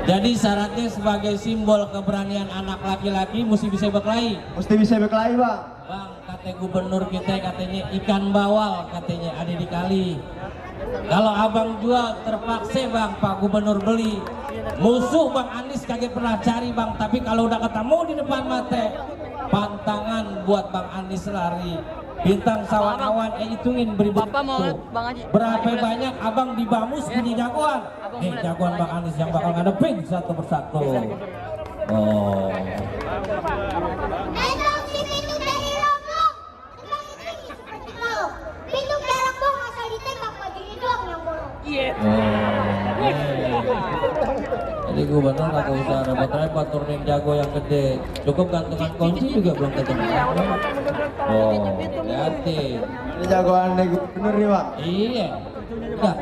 Jadi syaratnya sebagai simbol keberanian anak laki-laki mesti bisa berkelahi. Mesti bisa berkelahi bang. Bang, kata gubernur kita katanya ikan bawal katanya ada di kali. Kalau abang jual terpaksa bang, Pak Gubernur beli. Musuh Bang Anies kagak pernah cari bang, tapi kalau udah ketemu di depan mata, pantangan buat Bang Anies lari. Bintang sawan-awan hitungin beribu berapa banyak abang di Bamus punya jagoan. Jagoan Bang Anies yang bakal ngadepin satu persatu. Oh. Jadi gubernur nggak usah repot-repot turunin jago yang gede, cukup gantungan kunci juga belum ketemu. Oh, hati. Ini jagoan gubernur nih bang. Iya. Enggak.